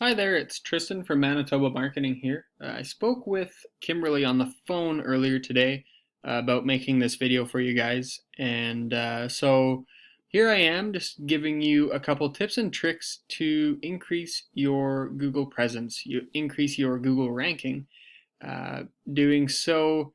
Hi there, it's Tristan from Manitoba Marketing here. I spoke with Kimberly on the phone earlier today about making this video for you guys. And here I am just giving you a couple tips and tricks to increase your Google presence, increase your Google ranking. Doing so,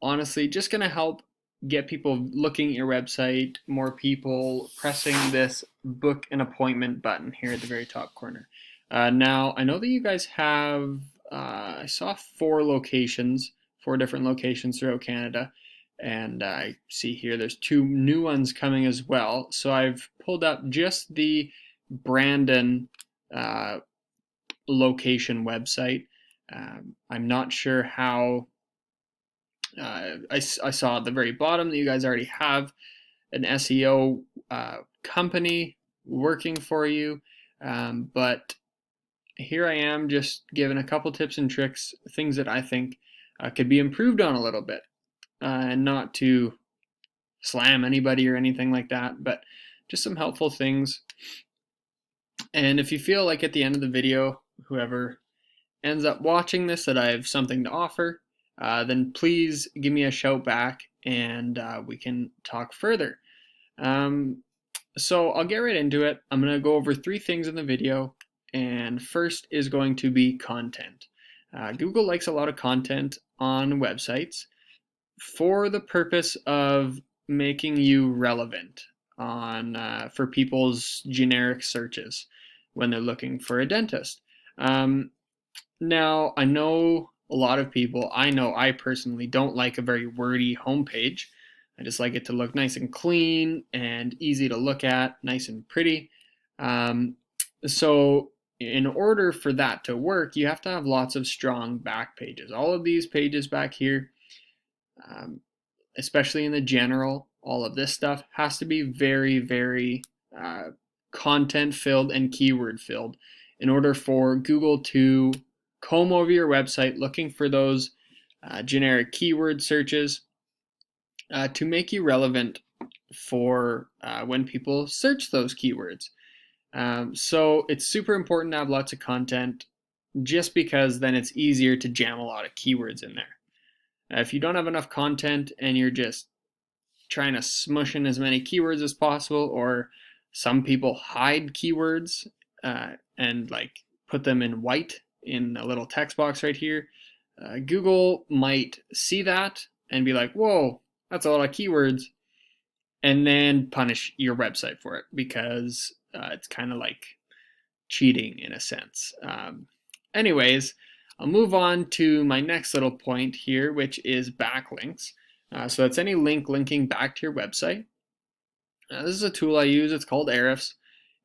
honestly, just going to help get people looking at your website, more people pressing this book an appointment button here at the very top corner. Now, I know that you guys have, I saw four different locations throughout Canada, and I see here there's two new ones coming as well. So I've pulled up just the Brandon uh, location website. I'm not sure how I saw at the very bottom that you guys already have an SEO company working for you, but here I am just giving a couple tips and tricks, things that I think could be improved on a little bit, and not to slam anybody or anything like that, but just some helpful things. And if you feel like at the end of the video, whoever ends up watching this, that I have something to offer, then please give me a shout back and we can talk further. Um, so I'll get right into it. I'm going to go over three things in the video, and first is going to be content. Google likes a lot of content on websites for the purpose of making you relevant on for people's generic searches when they're looking for a dentist. Now, I know a lot of people, I know I personally don't like a very wordy homepage. I just like it to look nice and clean and easy to look at, nice and pretty. Um, so, in order for that to work, you have to have lots of strong back pages. All of these pages back here, um, especially in the general, all of this stuff has to be very, very content filled and keyword filled in order for Google to comb over your website looking for those generic keyword searches to make you relevant for when people search those keywords. So it's super important to have lots of content just because then it's easier to jam a lot of keywords in there. If you don't have enough content and you're just trying to smush in as many keywords as possible, or some people hide keywords and like put them in white in a little text box right here, Google might see that and be like, whoa, that's a lot of keywords, and then punish your website for it because it's kind of like cheating in a sense. Anyways, I'll move on to my next little point here, which is backlinks. So that's any link linking back to your website. This is a tool I use. It's called Ahrefs,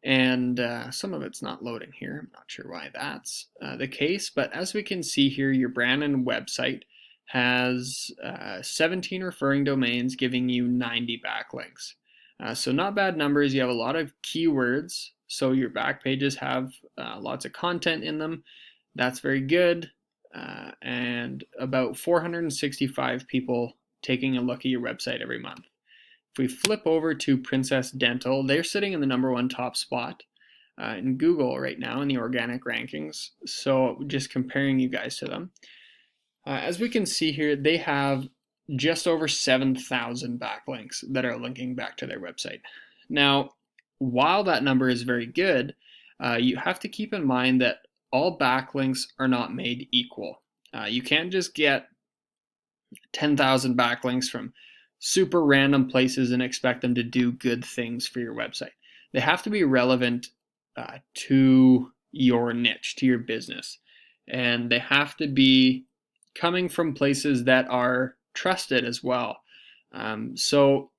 and some of it's not loading here. I'm not sure why that's the case, but as we can see here, your brand and website has 17 referring domains giving you 90 backlinks. So not bad numbers. You have a lot of keywords, so your back pages have lots of content in them. That's very good. And about 465 people taking a look at your website every month. If we flip over to Princess Dental, they're sitting in the #1 top spot in Google right now in the organic rankings. So just comparing you guys to them. As we can see here, they have just over 7,000 backlinks that are linking back to their website. Now, while that number is very good, you have to keep in mind that all backlinks are not made equal. You can't just get 10,000 backlinks from super random places and expect them to do good things for your website. They have to be relevant to your niche, to your business. And they have to be coming from places that are trusted as well. So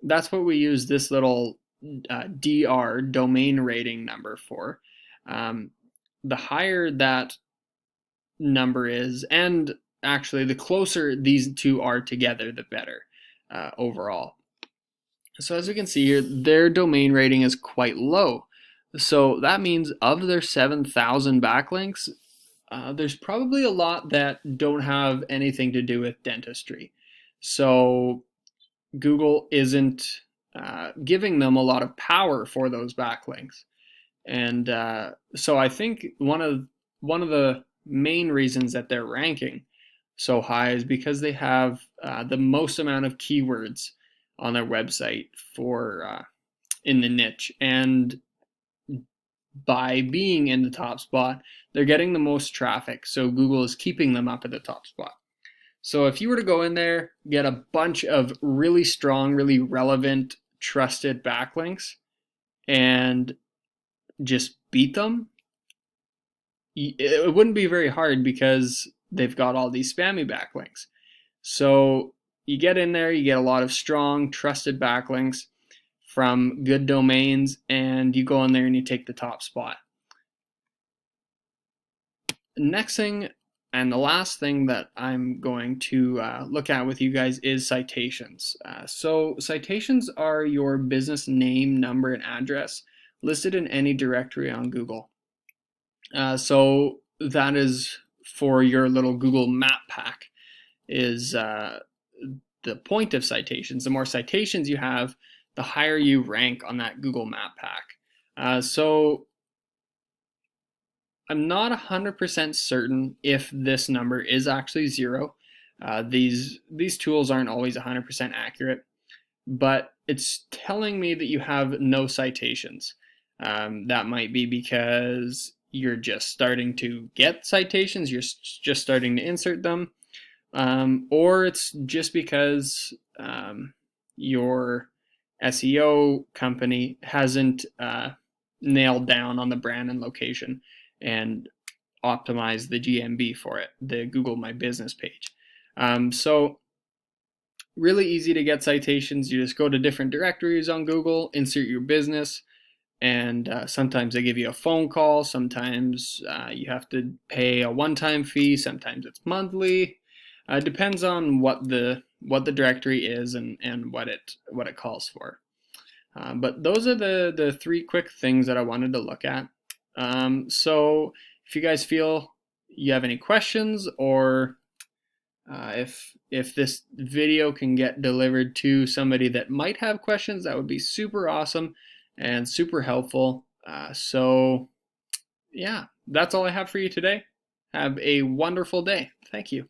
that's what we use this little DR, domain rating number, for. The higher that number is, and actually the closer these two are together, the better overall. So as we can see here, their domain rating is quite low. So that means of their 7,000 backlinks, there's probably a lot that don't have anything to do with dentistry. So Google isn't giving them a lot of power for those backlinks. And so I think one of the main reasons that they're ranking so high is because they have the most amount of keywords on their website for in the niche, and by being in the top spot, they're getting the most traffic. So Google is keeping them up at the top spot. So if you were to go in there, get a bunch of really strong, really relevant, trusted backlinks, and just beat them, it wouldn't be very hard because they've got all these spammy backlinks. So you get in there, you get a lot of strong, trusted backlinks from good domains, and you go in there and you take the top spot. Next thing, and the last thing that I'm going to look at with you guys is citations. So citations are your business name, number, and address listed in any directory on Google. So that is for your little Google map pack is the point of citations. The more citations you have, the higher you rank on that Google map pack. So I'm not 100% certain if this number is actually zero. These tools aren't always 100% accurate, but it's telling me that you have no citations. That might be because you're just starting to get citations, you're just starting to insert them, or it's just because your SEO company hasn't nailed down on the brand and location and optimize the GMB for it, the Google My Business page. So really easy to get citations. You just go to different directories on Google, insert your business, and sometimes they give you a phone call. Sometimes you have to pay a one-time fee. Sometimes it's monthly. Depends on what the directory is and what it calls for. But those are the three quick things that I wanted to look at. So if you guys feel you have any questions, or if this video can get delivered to somebody that might have questions, that would be super awesome and super helpful. So yeah, that's all I have for you today. Have a wonderful day. Thank you.